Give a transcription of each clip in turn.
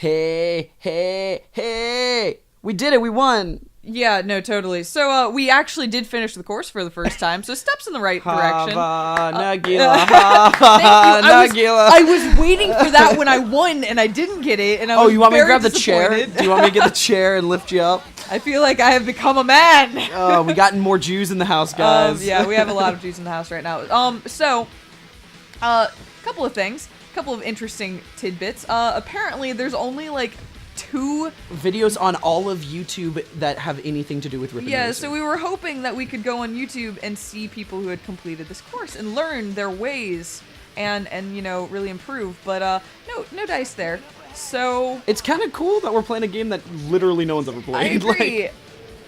Hey, hey, hey! We did it. We won. Yeah, no, totally. So we actually did finish the course for the first time, so steps in the right direction. Nagila, Thank you. Nagila. I was waiting for that when I won, and I didn't get it, and I was Oh, you want me to very grab the chair? disappointed. Do you want me to get the chair and lift you up? I feel like I have become a man. Oh, we got more Jews in the house, guys. Yeah, we have a lot of Jews in the house right now. So, couple of things, couple of interesting tidbits. Apparently, there's only like 2 videos on all of YouTube that have anything to do with Rippin. Yeah, Racing. so we were hoping that we could go on YouTube and see people who had completed this course and learn their ways and you know, really improve. But no dice there. So it's kind of cool that we're playing a game that literally no one's ever played. I agree. Like,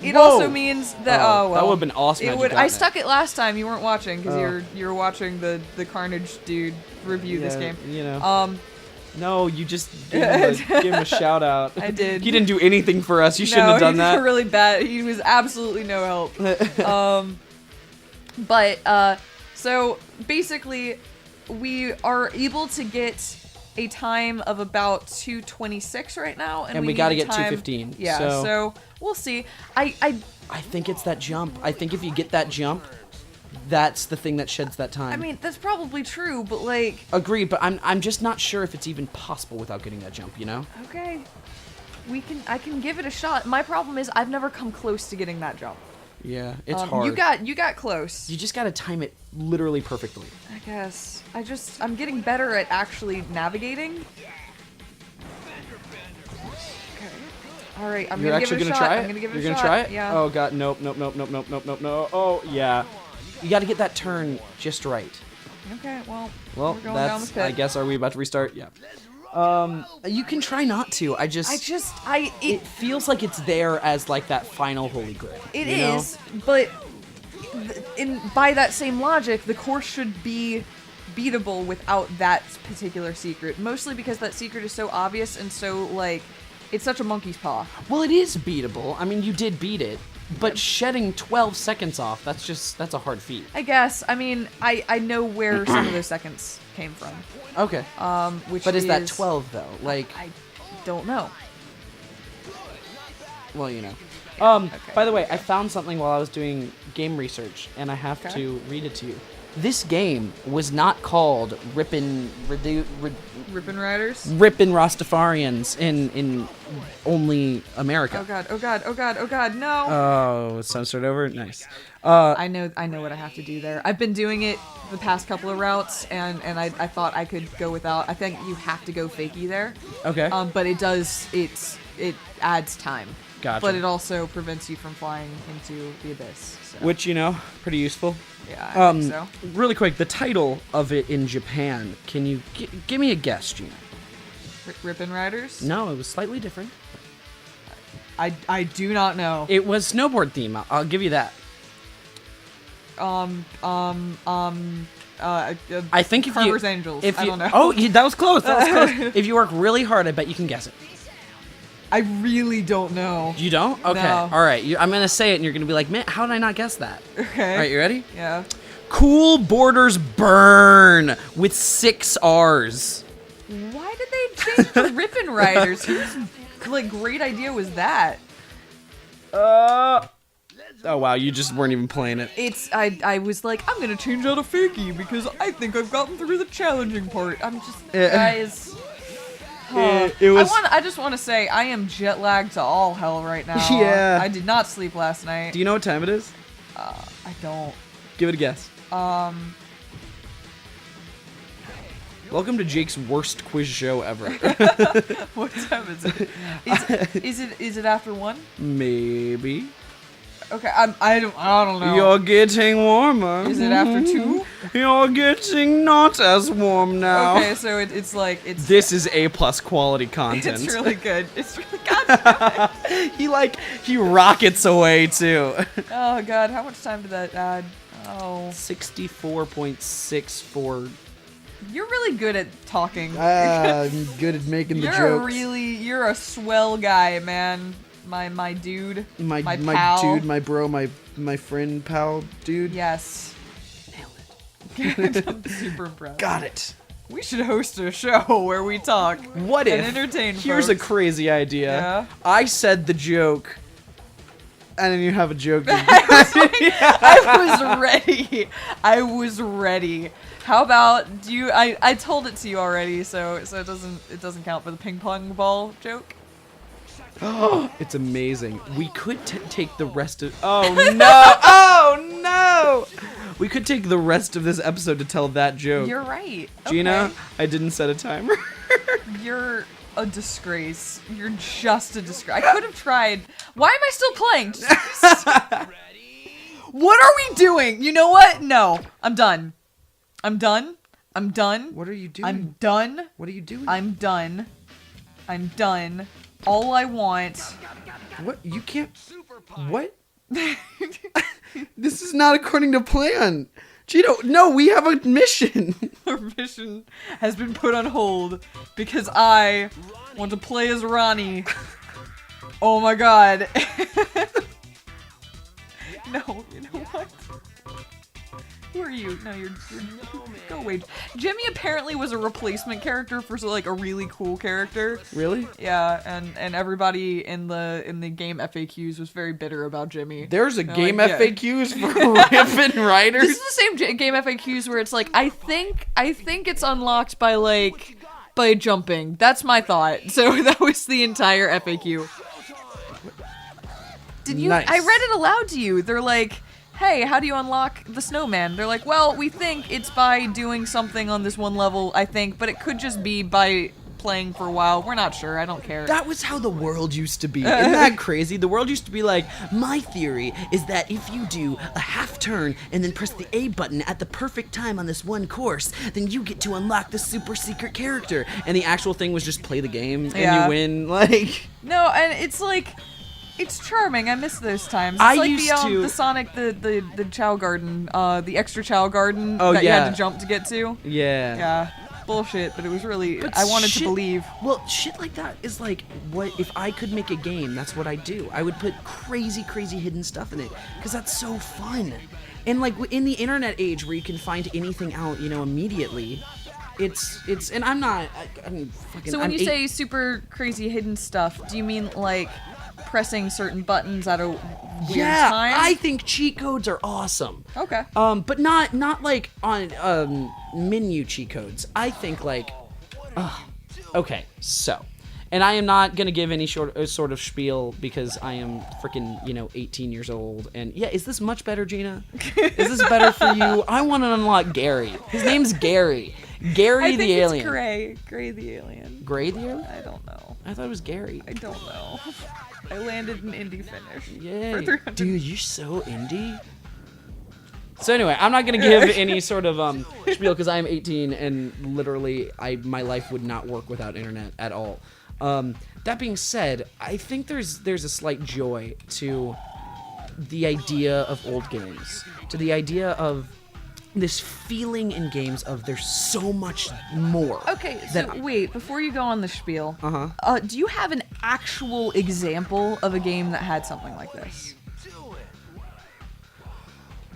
it whoa. also means that well, that would have been awesome. It would. I stuck it last time. You weren't watching because you were watching the Carnage dude review this game. You know. No, you just gave him a shout out. I did. He didn't do anything for us. You shouldn't have done that. No, he did really bad. He was absolutely no help. So basically, we are able to get a time of about 2:26 right now, and we got to get time, 2:15. Yeah, so we'll see. I think it's that jump. I think if you get that jump, that's the thing that sheds that time. I mean, that's probably true, but like... Agreed, but I'm just not sure if it's even possible without getting that jump, you know? Okay. I can give it a shot. My problem is I've never come close to getting that jump. Yeah, it's hard. You got close. You just gotta time it literally perfectly. I guess. I'm getting better at actually navigating. Okay. All right, I'm gonna give it a shot. I'm gonna give it a shot. You're gonna try it? Yeah. Oh god, nope. Oh yeah. You gotta get that turn just right. Okay, well, Well, we're going down the pit. I guess, are we about to restart? Yeah. You can try not to. It feels like it's there as like that final holy grail. It is, but by that same logic, the course should be beatable without that particular secret. Mostly because that secret is so obvious and so like, it's such a monkey's paw. Well, it is beatable. I mean, you did beat it, but shedding 12 seconds off, that's a hard feat. I guess. I mean, I know where some of those seconds came from. Okay. But is that 12 though? Like, I don't know. Well, you know. Okay. By the way, I found something while I was doing game research, and I have to read it to you. This game was not called Rippin' Riders? Rippin' Rastafarians in only America. Oh god, no. Oh, so start over? Nice. I know what I have to do there. I've been doing it the past couple of routes, and I thought I could go without. I think you have to go fakey there. Okay. But it adds time. Gotcha. But it also prevents you from flying into the abyss. So. Which, you know, pretty useful. Yeah, I think so. Really quick, the title of it in Japan, can you give me a guess, Gina? Rippin' Riders? No, it was slightly different. I do not know. It was snowboard theme. I'll give you that. I think if Carver's Angels. I don't know. Oh, that was close. If you work really hard, I bet you can guess it. I really don't know. You don't? Okay. No. All right. I'm going to say it, and you're going to be like, man, how did I not guess that? Okay. All right, you ready? Yeah. Cool Borders Burn with 6 R's. Why did they change to Rippin' Riders? Whose like great idea was that? Oh wow, you just weren't even playing it. I was like, I'm gonna change out a fakie because I think I've gotten through the challenging part. I'm just guys. I just want to say I am jet lagged to all hell right now. Yeah. I did not sleep last night. Do you know what time it is? I don't. Give it a guess. Welcome to Jake's worst quiz show ever. What time is it? Is it after 1? Maybe. Okay, I don't know. You're getting warmer. Is it after 2? You're getting not as warm now. Okay, so it's like it's. This is A+ quality content. It's really good. It's really god. he rockets away too. Oh god, how much time did that add? Oh. 64.64. You're really good at talking. I'm good at making the jokes. You're a swell guy, man. My dude. My pal. dude, my bro, my friend, pal, dude. Yes. Nailed it. I'm super impressed. Got it. We should host a show where we talk What and if? entertain Here's folks. a crazy idea. Yeah? I said the joke, and then you have a joke. I was ready. I was ready. How about do you? I told it to you already, so it doesn't count for the ping pong ball joke. It's amazing. We could take the rest of. Oh no! Oh no! We could take the rest of this episode to tell that joke. You're right. Gina, Okay. I didn't set a timer. You're a disgrace. You're just a disgrace. I could have tried. Why am I still playing? What are we doing? You know what? No. I'm done. I'm done. I'm done. What are you doing? I'm done. What are you doing? I'm done. I'm done. All I want. What? You can't. What? This is not according to plan. Gina, no, we have a mission. Our mission has been put on hold because I want to play as Ronnie. Oh my god. No, you know what? Who are you? No, you're go away. Jimmy apparently was a replacement character for like a really cool character. Really? Yeah, and everybody in the game FAQs was very bitter about Jimmy. There's a They're game like, yeah. FAQs for Rippin writers. This is the same game FAQs where it's like I think it's unlocked by jumping. That's my thought. So that was the entire FAQ. Did you? Nice. I read it aloud to you. They're like, "Hey, how do you unlock the snowman?" They're like, "Well, we think it's by doing something on this one level, I think, but it could just be by playing for a while. We're not sure. I don't care." That was how the world used to be. Isn't that crazy? The world used to be like, my theory is that if you do a half turn and then press the A button at the perfect time on this one course, then you get to unlock the super secret character. And the actual thing was just play the game and Yeah. you win. Like, No, and it's like, it's charming. I miss those times. It's I like used to- the Sonic, the Chow Garden, the extra Chow Garden Oh, that you yeah. had to jump to get to. yeah. Yeah, bullshit, but it was really, But I wanted to shit- believe. Well, shit like that is like, what if I could make a game? That's what I do. I would put crazy hidden stuff in it because that's so fun. And like in the internet age where you can find anything out, immediately, it's and I'm not. I'm fucking. So when I'm you say super crazy hidden stuff, do you mean like pressing certain buttons at a weird yeah, time? I think cheat codes are awesome. Okay. But not like on menu cheat codes. I think like, okay, so, and I am not gonna give any sort of spiel because I am freaking 18 years old. And yeah, is this much better, Gina? Is this better for you? I want to unlock Gary. His name's Gary. Gary I think the it's alien. Gray the alien. Gray the alien? I don't know. I thought it was Gary. I don't know. I landed an indie finish. Yay. For 300. Dude, you're so indie. So anyway, I'm not gonna give any sort of spiel because I am 18 and literally my life would not work without internet at all. That being said, I think there's a slight joy to the idea of old games, to the idea of this feeling in games of there's so much more. Okay, so wait, before you go on the spiel, do you have an actual example of a game that had something like this?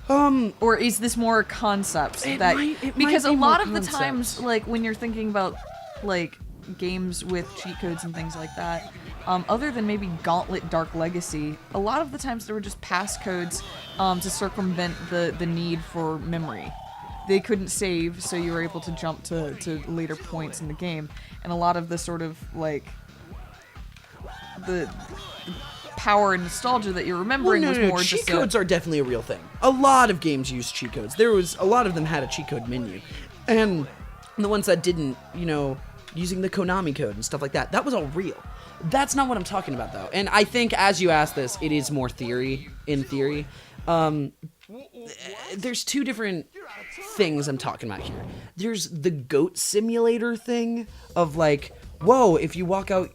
Or is this more concepts that might because be a lot more of the times, concepts. like when you're thinking about like games with cheat codes and things like that, other than maybe Gauntlet Dark Legacy, a lot of the times there were just passcodes to circumvent the need for memory. They couldn't save, so you were able to jump to later points in the game, and a lot of the sort of like the power and nostalgia that you're remembering was more cheat just codes are definitely a real thing. A lot of games use cheat codes. A lot of them had a cheat code menu, and the ones that didn't, using the Konami code and stuff like that, that was all real. That's not what I'm talking about, though. And I think as you ask this, it is more theory. In theory, there's two different things I'm talking about here. There's the goat simulator thing of like, whoa, if you walk out,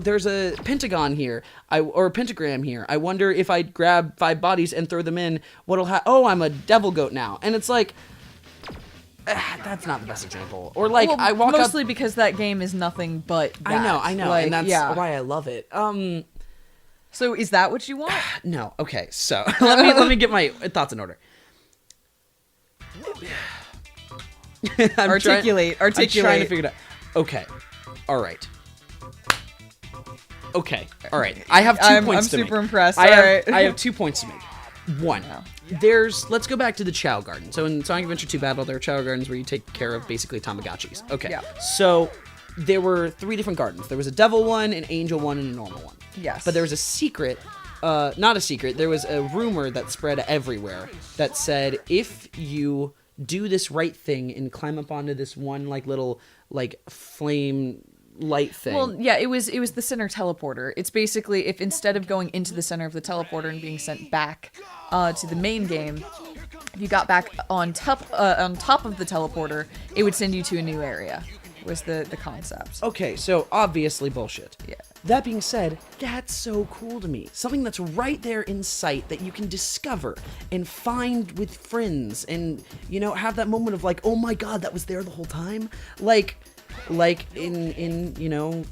there's a pentagon here, or a pentagram here. I wonder if I grab 5 bodies and throw them in, what'll happen? Oh, I'm a devil goat now. And it's like, that's not the best example. Or like, well, I walk up. mostly because that game is nothing but that. I know, like, and that's yeah. why I love it. So is that what you want? No. Okay, so let me get my thoughts in order. Articulate. I'm trying to figure it out. Okay. All right. Okay. All right. I have 2 points to make. I'm super impressed. I have 2 points to make. One, let's go back to the Chow Garden. So in Sonic Adventure 2 Battle, there are Chow Gardens where you take care of basically Tamagotchis. Okay. Yeah. So there were 3 different gardens. There was a devil one, an angel one, and a normal one. Yes. But there was a secret, not a secret, there was a rumor that spread everywhere that said if you do this right thing and climb up onto this one like little like flame light thing. Well, yeah, it was the center teleporter. It's basically if instead of going into the center of the teleporter and being sent back to the main game, if you got back on top of the teleporter, it would send you to a new area. Was the concept. Okay, so obviously bullshit. Yeah. That being said, that's so cool to me. Something that's right there in sight that you can discover and find with friends and, you know, have that moment of like, oh my god, that was there the whole time. Like in you know,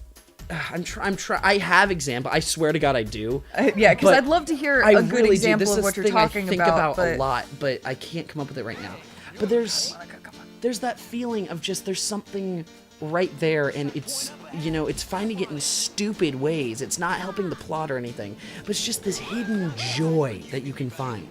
I have example. I swear to God I do. Yeah, because I'd love to hear a good example of what you're talking I think about a lot, but I can't come up with it right now. But there's that feeling of just there's something right there, and it's, you know, it's finding it in stupid ways. It's not helping the plot or anything, but it's just this hidden joy that you can find.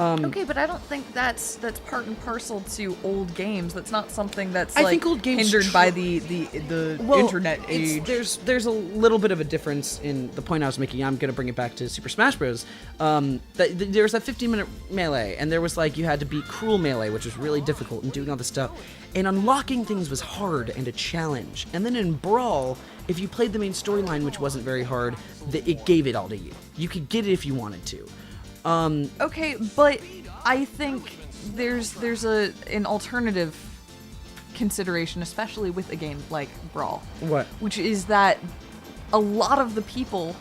Okay, but I don't think that's part and parcel to old games. That's not something that's I think old games hindered by the internet age. There's a little bit of a difference in the point I was making. I'm gonna bring it back to Super Smash Bros. There was that 15-minute melee, and there was like you had to beat Cruel Melee, which was really difficult, and doing all this stuff. And unlocking things was hard and a challenge. And then in Brawl, if you played the main storyline, which wasn't very hard, it gave it all to you. You could get it if you wanted to. Okay, but I think there's an alternative consideration, especially with a game like Brawl. What? Which is that a lot of the people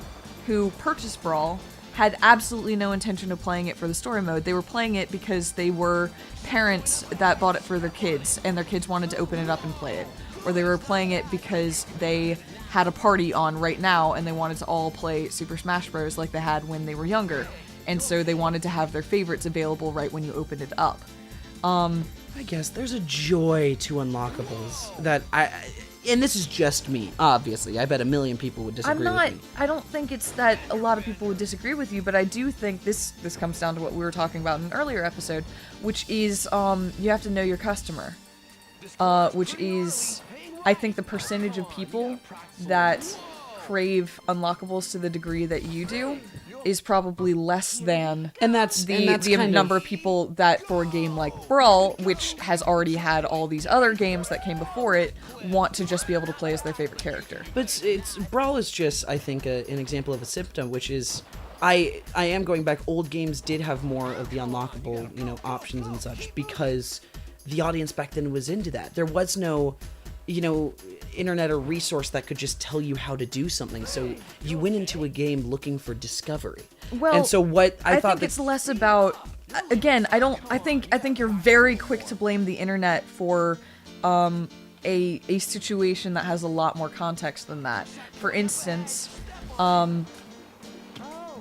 who purchased Brawl had absolutely no intention of playing it for the story mode. They were playing it because they were parents that bought it for their kids, and their kids wanted to open it up and play it. Or they were playing it because they had a party on right now, and they wanted to all play Super Smash Bros. Like they had when they were younger. And so they wanted to have their favorites available right when you opened it up. I guess there's a joy to unlockables that and this is just me, obviously. I bet a million people would disagree with me. I don't think it's that a lot of people would disagree with you, but I do think this comes down to what we were talking about in an earlier episode, which is you have to know your customer. Which is, I think, the percentage of people that crave unlockables to the degree that you do is probably less than the number of people that for a game like Brawl, which has already had all these other games that came before it, want to just be able to play as their favorite character. But Brawl is just, I think, an example of a symptom, which is I am going back. Old games did have more of the unlockable, you know, options and such because the audience back then was into that. There was no, you know, internet or resource that could just tell you how to do something. So you went into a game looking for discovery. Well, and so what I thought think it's less about. Again, I think you're very quick to blame the internet for a situation that has a lot more context than that. For instance, in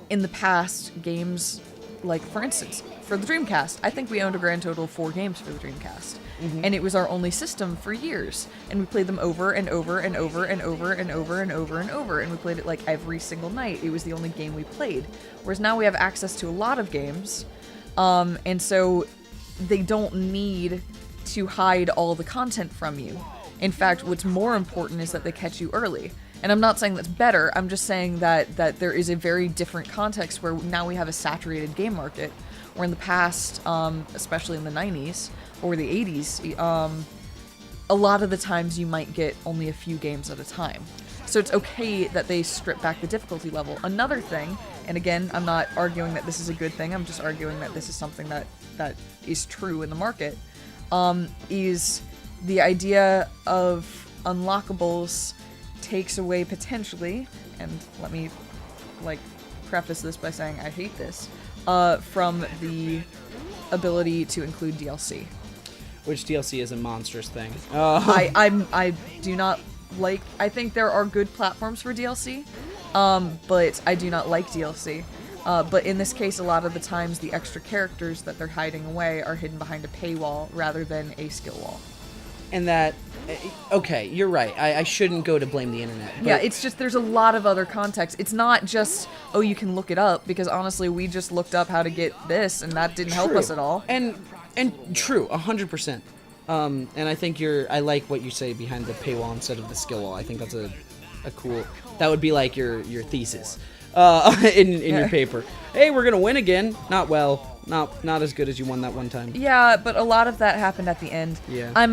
the past, games like, for instance, for the Dreamcast, I think we owned a grand total of 4 games for the Dreamcast. Mm-hmm. And it was our only system for years. And we played them over and over and over and over and over and over and over. And we played it like every single night. It was the only game we played. Whereas now we have access to a lot of games. And so they don't need to hide all the content from you. In fact, what's more important is that they catch you early. And I'm not saying that's better. I'm just saying that there is a very different context where now we have a saturated game market. Where in the past, especially in the 90s or the 80s, a lot of the times you might get only a few games at a time. So it's okay that they strip back the difficulty level. Another thing, and again, I'm not arguing that this is a good thing, I'm just arguing that this is something that is true in the market, is the idea of unlockables takes away potentially, and let me preface this by saying I hate this, from the ability to include DLC. Which DLC is a monstrous thing. I do not like. I think there are good platforms for DLC, but I do not like DLC. But in this case, a lot of the times the extra characters that they're hiding away are hidden behind a paywall rather than a skill wall. and that. Okay, you're right. I shouldn't go to blame the internet. But Yeah, it's just there's a lot of other context. It's not just, oh, you can look it up, because honestly, we just looked up how to get this, and that didn't help us at all. And true, 100%. And I think I like what you say behind the paywall instead of the skill wall. I think that's a cool. That would be like your thesis, in your paper. Hey, we're gonna win again. Not as good as you won that one time. Yeah, but a lot of that happened at the end. Yeah.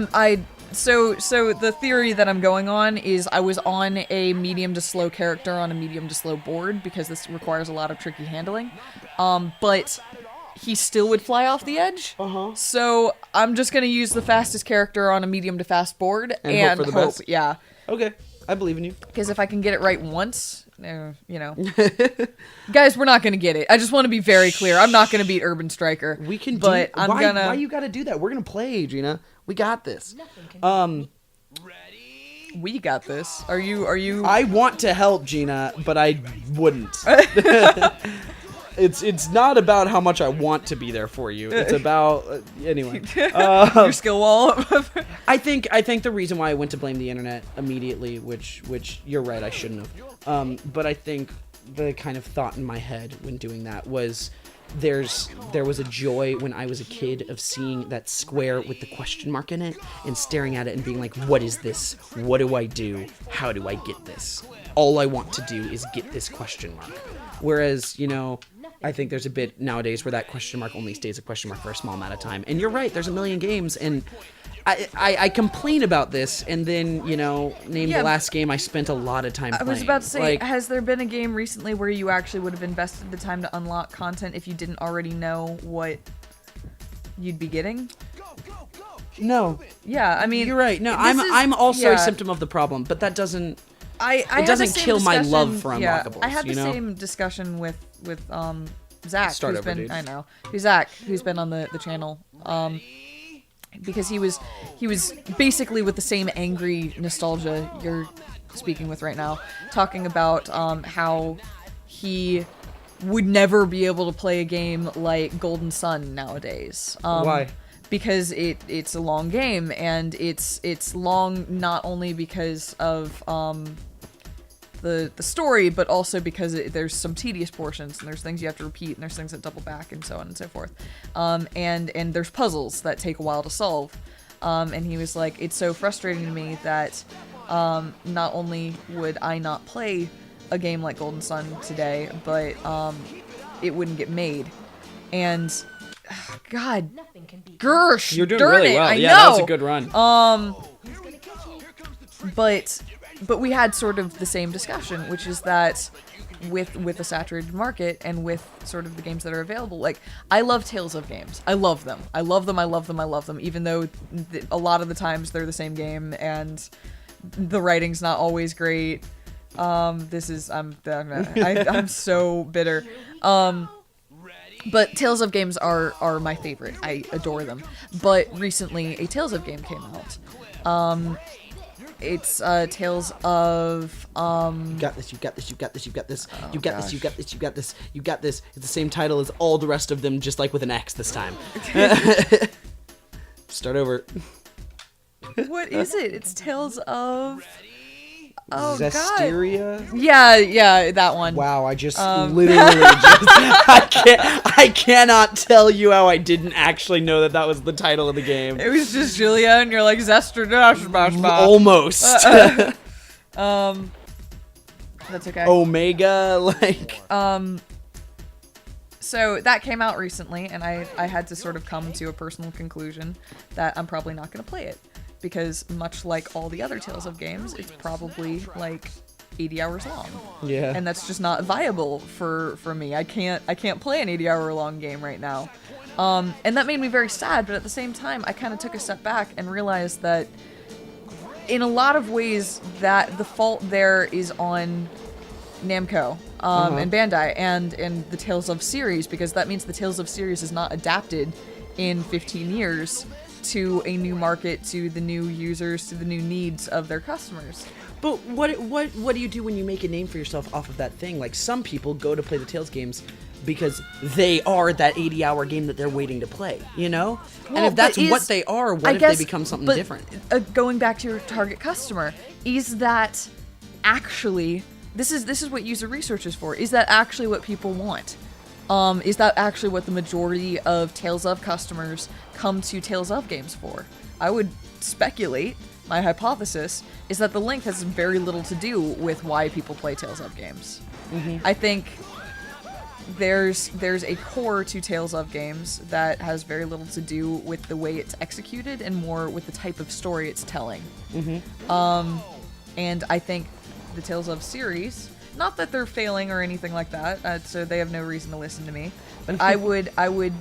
So the theory that I'm going on is I was on a medium to slow character on a medium to slow board, because this requires a lot of tricky handling. But he still would fly off the edge. So I'm just gonna use the fastest character on a medium to fast board and hope for the best. Yeah. Okay, I believe in you. Because if I can get it right once, you know. Guys, we're not gonna get it. I just want to be very clear. I'm not gonna beat Urban Striker. We can, but I'm gonna. Why you gotta do that? We're gonna play, Gina. We got this. We got this. Are you? I want to help, Gina, but I wouldn't. It's not about how much I want to be there for you. It's about anyway. Your skill wall. I think the reason why I went to blame the internet immediately, which you're right, I shouldn't have. But I think the kind of thought in my head when doing that was there was a joy when I was a kid of seeing that square with the question mark in it and staring at it and being like, what is this? What do I do? How do I get this? All I want to do is get this question mark. Whereas, I think there's a bit nowadays where that question mark only stays a question mark for a small amount of time. And you're right, there's a million games, and I complain about this, and then, name the last game I spent a lot of time playing. I was about to say, has there been a game recently where you actually would have invested the time to unlock content if you didn't already know what you'd be getting? No. Yeah, I mean... You're right. No, I'm also a symptom of the problem, but that doesn't... it doesn't kill my love for unlockables. I had the same discussion with Zach, Start who's over, been dude. I know Zach, who's been on the channel, because he was basically with the same angry nostalgia you're speaking with right now, talking about how he would never be able to play a game like Golden Sun nowadays. Why? Because it's a long game, and it's long not only because of the story, but also because there's some tedious portions, and there's things you have to repeat, and there's things that double back, and so on and so forth. And there's puzzles that take a while to solve. And he was like, it's so frustrating to me that not only would I not play a game like Golden Sun today, but it wouldn't get made. And God, Gersh, you're doing darn really it, well. I Yeah, know. that was a good run. But we had sort of the same discussion, which is that with a saturated market and with sort of the games that are available, like, I love Tales of games. I love them. I love them. I love them. I love them. Even though a lot of the times they're the same game and the writing's not always great. I'm so bitter. But Tales of games are my favorite. I adore them. But recently, a Tales of game came out. It's Tales of You got this, you got this, you got this, you got this, you got this, you got this, you got this, you got this. It's the same title as all the rest of them, just like with an X this time. Start over. What is it? It's Tales of... Oh, Zestiria? God. Yeah, that one. Wow, I just literally I cannot tell you how I didn't actually know that was the title of the game. It was just Julia, and you're like, Zester dash bash bash. Almost. That's okay. Omega, like... So that came out recently, and I had to sort of come to a personal conclusion that I'm probably not going to play it. Because much like all the other Tales of games, it's probably like 80 hours long. Yeah. And that's just not viable for me. I can't play an 80-hour long game right now. And that made me very sad, but at the same time, I kind of took a step back and realized that in a lot of ways that the fault there is on Namco and Bandai and the Tales of series, because that means the Tales of series is not adapted in 15 years to a new market, to the new users, to the new needs of their customers. But what do you do when you make a name for yourself off of that thing? Like, some people go to play the Tales games because they are that 80-hour game that they're waiting to play, you know? Well, and if that's but what they are, what I if guess, they become something but, different? Going back to your target customer, is that actually this is what user research is for? Is that actually what people want? Is that actually what the majority of Tales of customers come to Tales of games for? I would speculate, my hypothesis, is that the length has very little to do with why people play Tales of games. I think there's a core to Tales of games that has very little to do with the way it's executed and more with the type of story it's telling. And I think the Tales of series, not that they're failing or anything like that, so they have no reason to listen to me, but I would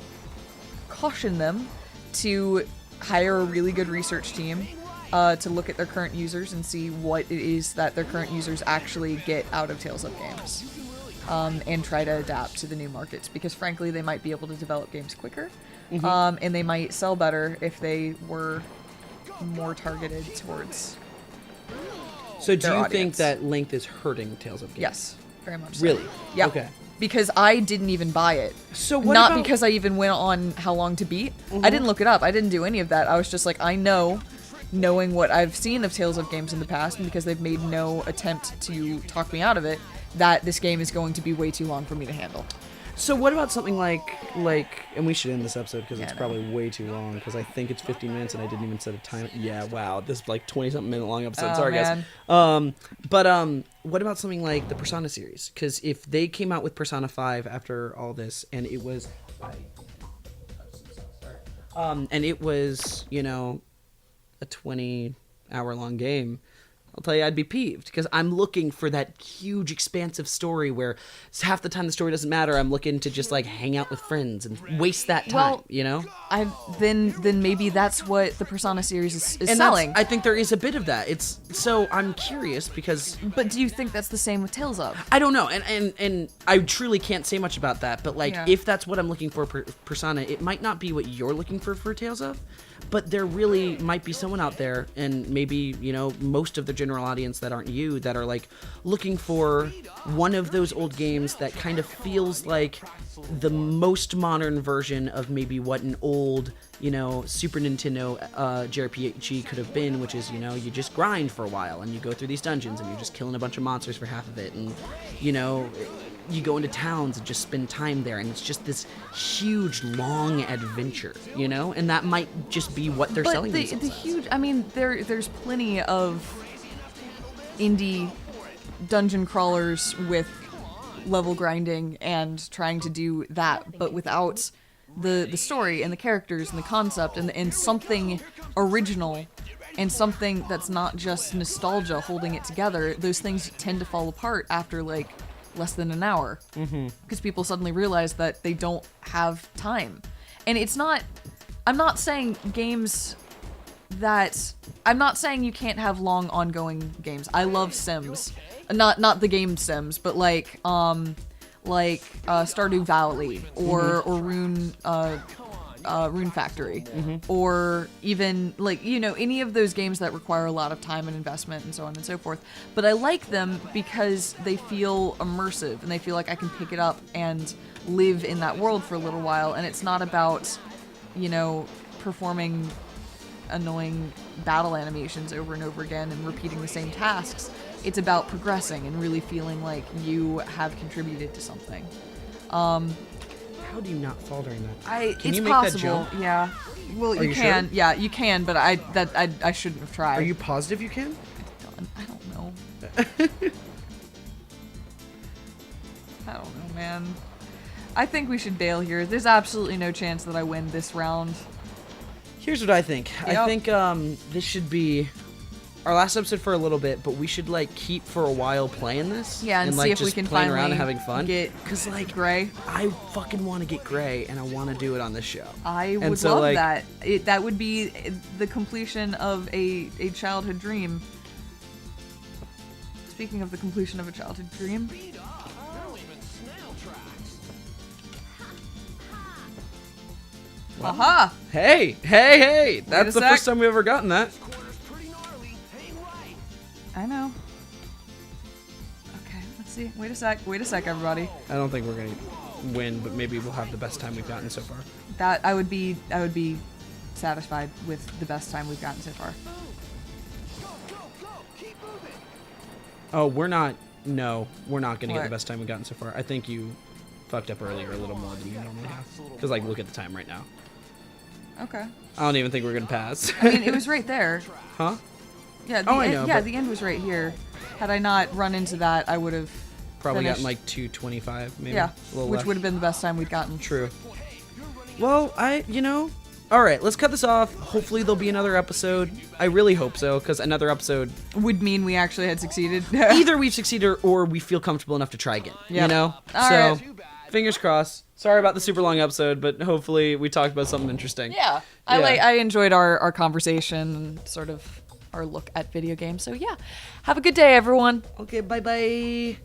caution them to hire a really good research team to look at their current users and see what it is that their current users actually get out of Tales of games. And try to adapt to the new markets, because frankly they might be able to develop games quicker, and they might sell better if they were more targeted towards So do their you audience. think that length is hurting Tales of Games? Yes, very much so. Really? Yeah. Okay. Because I didn't even buy it. So what Not about- because I even went on how long to beat. I didn't look it up. I didn't do any of that. I was just like, I know, knowing what I've seen of Tales of Games in the past, and because they've made no attempt to talk me out of it, that this game is going to be way too long for me to handle. So what about something like, and we should end this episode because Yeah, it's I know. probably way too long, because I think it's 15 minutes and I didn't even set a time. Yeah, wow, this is like 20-something minute long episode. Oh, Sorry, man. guys. What about something like the Persona series? Because if they came out with Persona 5 after all this, and it was, you know, a 20-hour-long game, I'll tell you, I'd be peeved, because I'm looking for that huge, expansive story where half the time the story doesn't matter. I'm looking to just like hang out with friends and waste that time, Well, you know? Then maybe that's what the Persona series is And selling. I think there is a bit of that. It's so I'm curious because But do you think that's the same with Tales of? I don't know, and I truly can't say much about that. But like, Yeah. if that's what I'm looking for Persona, it might not be what you're looking for Tales of, but there really might be someone out there, and maybe, you know, most of the general audience that aren't you, that are like looking for one of those old games that kind of feels like the most modern version of maybe what an old, you know, Super Nintendo JRPG could have been, which is, you know, you just grind for a while and you go through these dungeons and you're just killing a bunch of monsters for half of it, and, you know, you go into towns and just spend time there, and it's just this huge, long adventure, you know? And that might just be what they're selling But themselves the as. huge, I mean, there's plenty of indie dungeon crawlers with level grinding and trying to do that, but without the story and the characters and the concept and something original and something that's not just nostalgia holding it together. Those things tend to fall apart after like less than an hour, because people suddenly realize that they don't have time. And it's not, I'm not saying you can't have long ongoing games. I love Sims, not the game Sims, but like Stardew Valley or Rune Factory, or even like, you know, any of those games that require a lot of time and investment and so on and so forth. But I like them because they feel immersive and they feel like I can pick it up and live in that world for a little while. And it's not about, you know, performing annoying battle animations over and over again and repeating the same tasks. It's about progressing and really feeling like you have contributed to something. How do you not fall during that? Can It's you make possible, that jump? yeah. Well, Are you you can, sure? yeah, you can, but I shouldn't have tried. Are you positive you can? I don't know. I don't know, man. I think we should bail here. There's absolutely no chance that I win this round. Here's what I think. I Yep. think this should be our last episode for a little bit, but we should like keep for a while playing this. Yeah, and like see if we just can playing around and finally having fun. get Because like Gray. I fucking want to get Gray, and I want to do it on this show. I And would so, love like, that. That would be the completion of a childhood dream. Speaking of the completion of a childhood dream, aha! Hey! That's the sec. first time we've ever gotten that. I know. Okay, let's see. Wait a sec, everybody. I don't think we're gonna. win, but maybe we'll have the best time we've gotten so far. That I would be satisfied with the best time we've gotten so far. Oh, we're not going to get What? the best time we've gotten so far. I think you fucked up earlier a little more than you normally have. Because, like, look at the time right now. Okay. I don't even think we're going to pass. I mean, it was right there. Huh? Yeah. I know, but- the end was right here. Had I not run into that, I would have Probably finished. gotten, like, 2:25, maybe. Yeah, A little which less. would have been the best time we'd gotten. True. Well, all right, let's cut this off. Hopefully there'll be another episode. I really hope so, because another episode, Would mean we actually had succeeded. either we've succeeded or we feel comfortable enough to try again. Yeah. You know? All so, right. fingers crossed. Sorry about the super long episode, but hopefully we talked about something interesting. Yeah. I enjoyed our conversation and sort of our look at video games. So yeah, have a good day, everyone. Okay, bye-bye.